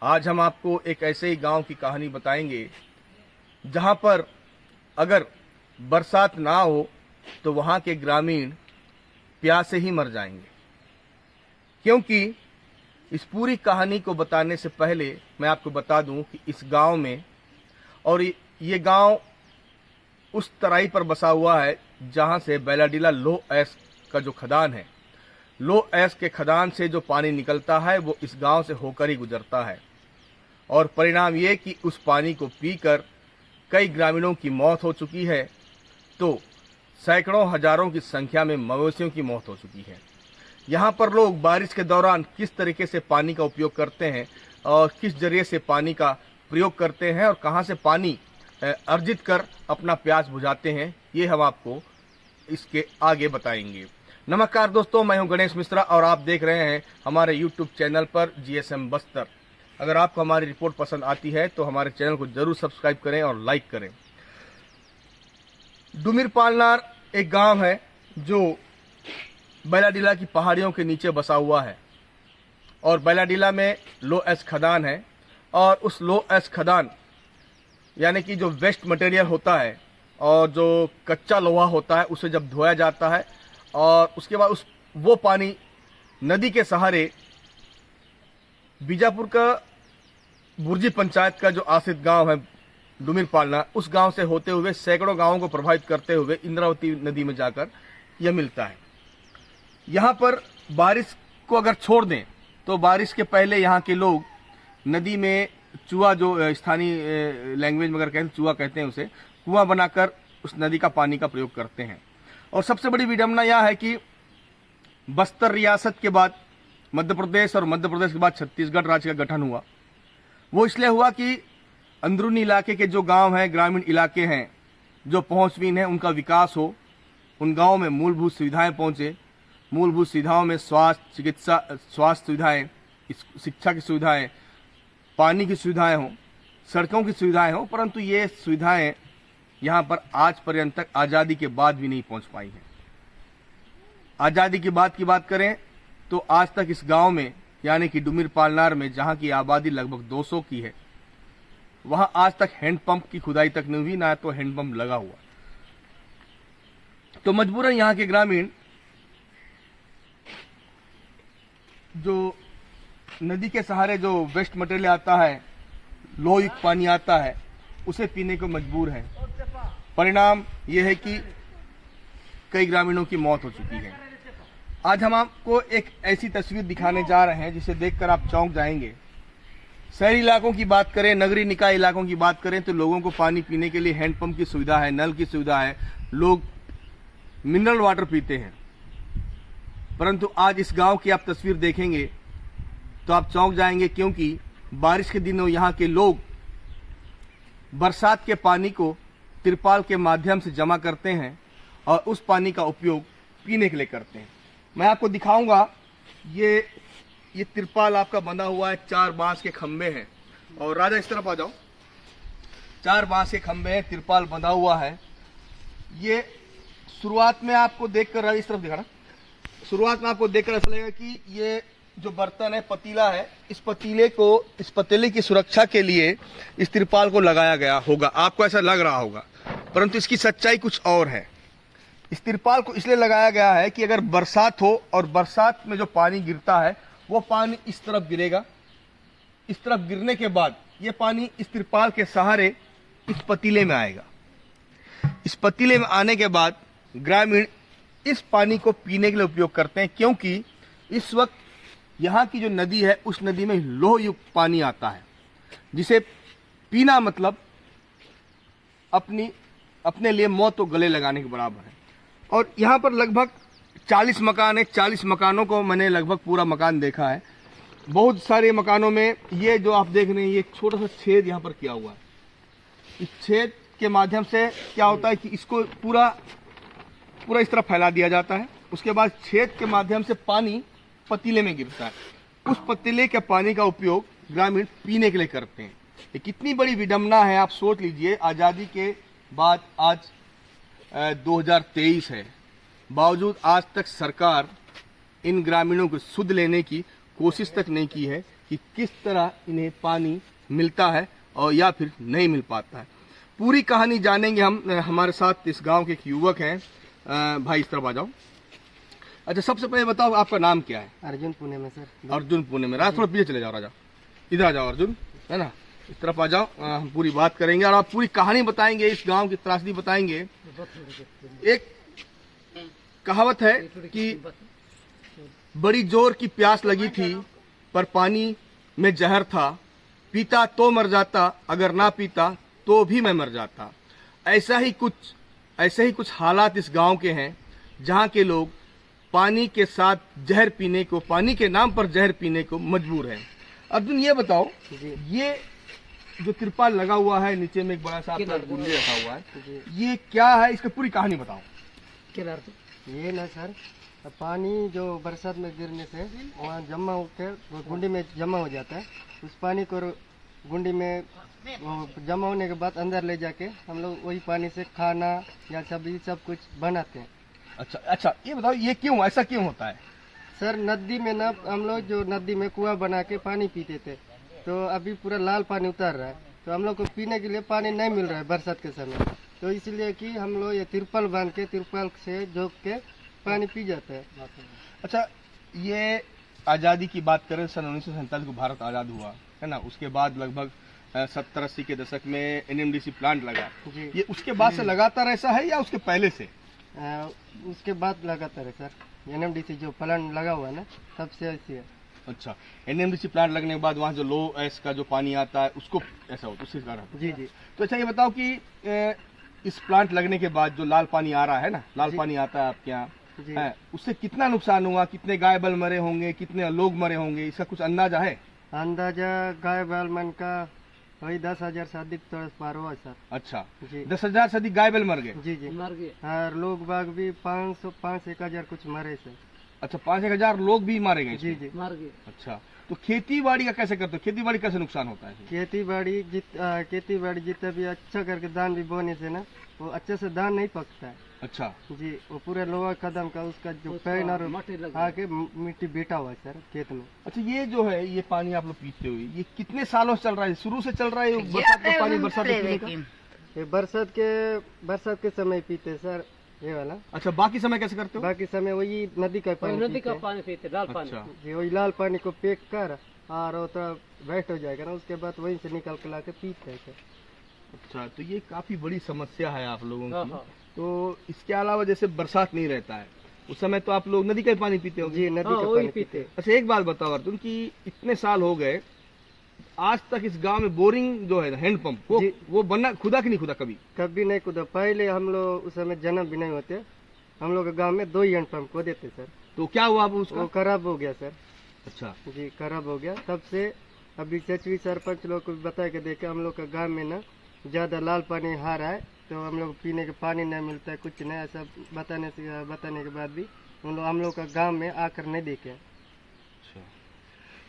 आज हम आपको एक ऐसे ही गांव की कहानी बताएंगे जहां पर अगर बरसात ना हो तो वहां के ग्रामीण प्यासे ही मर जाएंगे। क्योंकि इस पूरी कहानी को बताने से पहले मैं आपको बता दूं कि इस गांव में, और ये गांव उस तराई पर बसा हुआ है जहां से बैलाडीला लोह एस का जो खदान है, लोह एस के खदान से जो पानी निकलता है वो इस गांव से होकर ही गुजरता है। और परिणाम ये कि उस पानी को पीकर कई ग्रामीणों की मौत हो चुकी है, तो सैकड़ों हजारों की संख्या में मवेशियों की मौत हो चुकी है। यहाँ पर लोग बारिश के दौरान किस तरीके से पानी का उपयोग करते हैं और किस जरिए से पानी का प्रयोग करते हैं और कहाँ से पानी अर्जित कर अपना प्यास बुझाते हैं, ये हम आपको इसके आगे बताएंगे। नमस्कार दोस्तों, मैं हूं गणेश मिश्रा और आप देख रहे हैं हमारे YouTube चैनल पर GSM बस्तर। अगर आपको हमारी रिपोर्ट पसंद आती है तो हमारे चैनल को जरूर सब्सक्राइब करें और लाइक करें। डुमिर पालनार एक गांव है जो बैलाडीला की पहाड़ियों के नीचे बसा हुआ है और बैलाडीला में लोह एस खदान है। और उस लोह एस खदान यानी कि जो वेस्ट मटेरियल होता है और जो कच्चा लोहा होता है उसे जब धोया जाता है और उसके बाद वो पानी नदी के सहारे बीजापुर का बुर्जी पंचायत का जो आश्रित गांव है डुमिर पालना, उस गांव से होते हुए सैकड़ों गांवों को प्रभावित करते हुए इंद्रावती नदी में जाकर यह मिलता है। यहाँ पर बारिश को अगर छोड़ दें तो बारिश के पहले यहाँ के लोग नदी में चूहा, जो स्थानीय लैंग्वेज में अगर कहते हैं चूहा कहते हैं उसे, कुआं बनाकर उस नदी का पानी का प्रयोग करते हैं। और सबसे बड़ी विडंबना यह है कि बस्तर रियासत के बाद मध्य प्रदेश और मध्य प्रदेश के बाद छत्तीसगढ़ राज्य का गठन हुआ। वो इसलिए हुआ कि अंदरूनी इलाके के जो गांव हैं, ग्रामीण इलाके हैं जो पहुंचविहीन हैं, उनका विकास हो, उन गांवों में मूलभूत सुविधाएं पहुंचे। मूलभूत सुविधाओं में स्वास्थ्य, चिकित्सा, स्वास्थ्य सुविधाएं, शिक्षा की सुविधाएं, पानी की सुविधाएं हों, सड़कों की सुविधाएं हों, परंतु ये सुविधाएं यहाँ पर आज पर्यंत तक आज़ादी के बाद भी नहीं पहुँच पाई हैं। आज़ादी के बाद की बात करें तो आज तक इस गांव में यानी कि डुमिर पालनार में, जहां की आबादी लगभग 200 की है, वहां आज तक हैंडपंप की खुदाई तक नहीं हुई, ना तो हैंडपंप लगा हुआ। तो मजबूरन यहां के ग्रामीण जो नदी के सहारे जो वेस्ट मटेरियल आता है, लोह युक्त पानी आता है, उसे पीने को मजबूर है। परिणाम यह है कि कई ग्रामीणों की मौत हो चुकी है। आज हम आपको एक ऐसी तस्वीर दिखाने जा रहे हैं जिसे देखकर आप चौंक जाएंगे। शहरी इलाकों की बात करें, नगरीय निकाय इलाकों की बात करें तो लोगों को पानी पीने के लिए हैंडपंप की सुविधा है, नल की सुविधा है, लोग मिनरल वाटर पीते हैं। परंतु आज इस गांव की आप तस्वीर देखेंगे तो आप चौंक जाएंगे, क्योंकि बारिश के दिनों यहाँ के लोग बरसात के पानी को तिरपाल के माध्यम से जमा करते हैं और उस पानी का उपयोग पीने के लिए करते हैं। मैं आपको दिखाऊंगा, ये तिरपाल आपका बंधा हुआ है, 4 बांस के खंबे हैं। और राजा इस तरफ आ जाओ, 4 बांस के खंबे हैं, तिरपाल बंधा हुआ है। ये शुरुआत में आपको देखकर, राजा इस तरफ दिखाना, शुरुआत में आपको देखकर ऐसा लगेगा कि ये जो बर्तन है, पतीला है, इस पतीले की सुरक्षा के लिए इस तिरपाल को लगाया गया होगा, आपको ऐसा लग रहा होगा, परंतु इसकी सच्चाई कुछ और है। इस तिरपाल को इसलिए लगाया गया है कि अगर बरसात हो और बरसात में जो पानी गिरता है वो पानी इस तरफ गिरेगा। इस तरफ गिरने के बाद ये पानी इस तिरपाल के सहारे इस पतीले में आएगा। इस पतीले में आने के बाद ग्रामीण इस पानी को पीने के लिए उपयोग करते हैं, क्योंकि इस वक्त यहाँ की जो नदी है उस नदी में लोह युक्त पानी आता है, जिसे पीना मतलब अपने लिए मौत को गले लगाने के बराबर है। और यहाँ पर लगभग 40 मकान है। 40 मकानों को मैंने लगभग पूरा मकान देखा है। बहुत सारे मकानों में ये जो आप देख रहे हैं, ये एक छोटा सा छेद यहाँ पर किया हुआ है। इस छेद के माध्यम से क्या होता है कि इसको पूरा इस तरह फैला दिया जाता है। उसके बाद छेद के माध्यम से पानी पतीले में गिरता है। उस पतीले के पानी का उपयोग ग्रामीण पीने के लिए करते हैं। ये कितनी बड़ी विडंबना है, आप सोच लीजिए। आज़ादी के बाद आज 2023 है, बावजूद आज तक सरकार इन ग्रामीणों को सुध लेने की कोशिश तक नहीं की है कि किस तरह इन्हें पानी मिलता है और या फिर नहीं मिल पाता है। पूरी कहानी जानेंगे हम। हमारे साथ इस गांव के एक युवक हैं। भाई इस तरफ आ जाओ। अच्छा, सबसे पहले बताओ आपका नाम क्या है? अर्जुन, पुणे में सर। अर्जुन, पुणे में। राज थोड़ा पीछे चले जाओ राजा, इधर आ जाओ अर्जुन, है ना, इस तरफ आ जाओ। हम पूरी बात करेंगे और आप पूरी कहानी बताएंगे, इस गांव की त्रासदी बताएंगे। एक कहावत है कि बड़ी जोर की प्यास लगी थी पर पानी में जहर था, पीता तो मर जाता, अगर ना पीता तो भी मैं मर जाता। ऐसे ही कुछ हालात इस गांव के हैं जहां के लोग पानी के साथ जहर पीने को, पानी के नाम पर जहर पीने को मजबूर हैं। अर्जुन ये बताओ, ये जो तिरपाल लगा हुआ है, नीचे में एक बड़ा सा गुंडे रखा हुआ है, ये क्या है? इसकी पूरी कहानी बताओ। ये ना सर, पानी जो बरसात में गिरने से वहाँ जमा होकर गुंडी में जमा हो जाता है। उस पानी को गुंडी में जमा होने के बाद अंदर ले जाके हम लोग वही पानी से खाना या सब्जी सब कुछ बनाते हैं। अच्छा, ये बताओ ये क्यों, ऐसा क्यों होता है? सर, नदी में ना हम लोग जो नदी में कुआं बना के पानी पीते थे, तो अभी पूरा लाल पानी उतर रहा है, तो हम लोग को पीने के लिए पानी नहीं मिल रहा है बरसात के समय। तो इसलिए कि हम लोग ये तिरपाल बांध के, तिरपाल से जोक के पानी पी जाते हैं। अच्छा, ये आज़ादी की बात करें, सन 1947 को भारत आज़ाद हुआ है ना, उसके बाद लगभग 70-80 के दशक में एनएमडीसी प्लांट लगा। ये उसके बाद से लगातार ऐसा है या उसके पहले से? उसके बाद लगातार है सर। एनएमडीसी जो प्लांट लगा हुआ है ना, तब से ऐसी है। अच्छा, एनएमडीसी प्लांट लगने के बाद वहाँ जो लो एस का जो पानी आता है उसको ऐसा होता है, उसी कारण? जी। तो अच्छा, ये बताओ कि इस प्लांट लगने के बाद जो लाल पानी आ रहा है ना, लाल पानी आता है आपके यहाँ, उससे कितना नुकसान हुआ? कितने गाय बैल मरे होंगे, कितने लोग मरे होंगे, इसका कुछ अंदाजा है? अंदाजा गाय बैल मन का वही 10,000 से अधिक तो पार हुआ सर। अच्छा जी, 10,000 से अधिक गाय बैल मर गए? जी मर गए। और लोग बाग भी 500-1,000 कुछ मरे सर। अच्छा, 5,000 लोग भी मारे गए? जी मर गए। अच्छा, तो खेती बाड़ी का कैसे करते हो? खेती बाड़ी कैसे नुकसान होता है? खेती बाड़ी जितना भी अच्छा करके धान भी बोने से ना, वो अच्छे से धान नहीं पकता है। अच्छा जी, वो पूरे लोहा कदम का उसका जो पैन और आके मिट्टी बेटा हुआ है सर खेत में। अच्छा, ये जो है ये पानी आप लोग पीते हुए, ये कितने सालों से चल रहा है? शुरू से चल रहा है बरसात का पानी? बरसात ये बरसात के समय पीते सर, ये वाला। अच्छा, बाकी समय कैसे करते हो? बाकी समय वही नदी का पानी पीते, लाल पानी। जी, वही लाल पानी को पेक कर और वो तो वेस्ट हो जाएगा ना, उसके बाद वहीं से निकाल के लाके पीते हैं। अच्छा, तो ये काफी बड़ी समस्या है आप लोगों की। तो इसके अलावा जैसे बरसात नहीं रहता है उस समय तो आप लोग नदी का पानी पीते हो? जी, नदी का पानी पीते। अच्छा, एक बात बताओ अर्जुन कि इतने साल हो गए, आज तक इस गांव में बोरिंग जो है हैंडपंप वो बनना खुदा कि नहीं खुदा? कभी नहीं खुदा। पहले हम लोग उस समय जन्म भी नहीं होते, हम लोग गाँव में 2 ही हैंडपंप को देते सर। तो क्या हुआ अब उसका? खराब हो गया सर। अच्छा जी, खराब हो गया। तब से अभी चचवी सरपंच लोग को बता के देखे, हम लोग का गाँव में ना ज्यादा लाल पानी आ रहा है, तो हम लोग पीने के पानी नहीं मिलता है, कुछ नहीं। ऐसा बताने के बाद भी हम लोग का गांव में आकर नहीं देखे। अच्छा,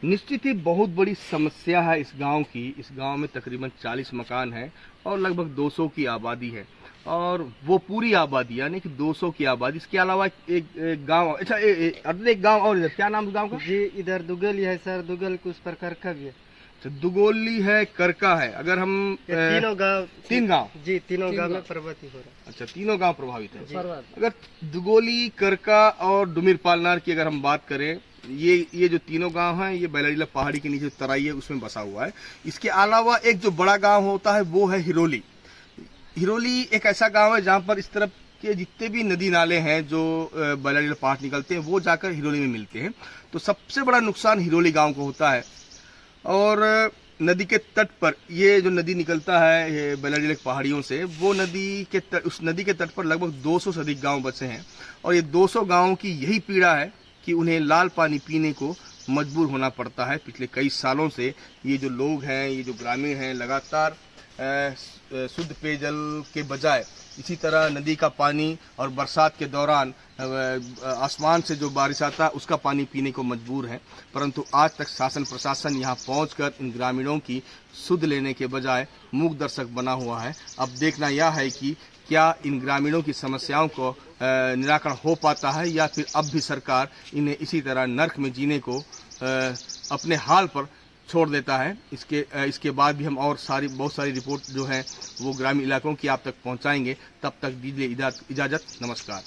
निश्चित ही बहुत बड़ी समस्या है इस गांव की। इस गांव में तकरीबन 40 मकान हैं और लगभग 200 की आबादी है, और वो पूरी आबादी यानी कि 200 की आबादी। इसके अलावा एक गांव, अच्छा एक गांव और, क्या नाम गांव का? जी, इधर दुगली है सर, दुगल कुछ पर करका भी है। दुगोली है, करका है। अगर हम तीन गांव जी, तीनों गांव में प्रभावित हो रहा है। अच्छा, तीनों गांव प्रभावित है। अगर दुगोली, करका और डुमिर पालनार की अगर हम बात करें, ये जो तीनों गांव हैं, ये बैलाडीला पहाड़ी के नीचे तराई है उसमें बसा हुआ है। इसके अलावा एक जो बड़ा गांव होता है वो है हिरोली। हिरोली एक ऐसा गांव है जहां पर इस तरफ के जितने भी नदी नाले हैं जो बैलाडीला पहाड़ निकलते हैं वो जाकर हिरोली में मिलते हैं। तो सबसे बड़ा नुकसान हिरोली गाँव को होता है। और नदी के तट पर ये जो नदी निकलता है बैलाडीला पहाड़ियों से, वो उस नदी के तट पर लगभग 200 से अधिक गांव बसे हैं। और ये 200 गांवों की यही पीड़ा है कि उन्हें लाल पानी पीने को मजबूर होना पड़ता है। पिछले कई सालों से ये जो लोग हैं, ये जो ग्रामीण हैं, लगातार शुद्ध पेयजल के बजाय इसी तरह नदी का पानी और बरसात के दौरान आसमान से जो बारिश आता है उसका पानी पीने को मजबूर है। परंतु आज तक शासन प्रशासन यहाँ पहुंचकर इन ग्रामीणों की सुध लेने के बजाय मूक दर्शक बना हुआ है। अब देखना यह है कि क्या इन ग्रामीणों की समस्याओं को निराकरण हो पाता है या फिर अब भी सरकार इन्हें इसी तरह नर्क में जीने को अपने हाल पर छोड़ देता है। इसके बाद भी हम और बहुत सारी रिपोर्ट जो है वो ग्रामीण इलाकों की आप तक पहुंचाएंगे। तब तक दीजिए इजाजत। नमस्कार।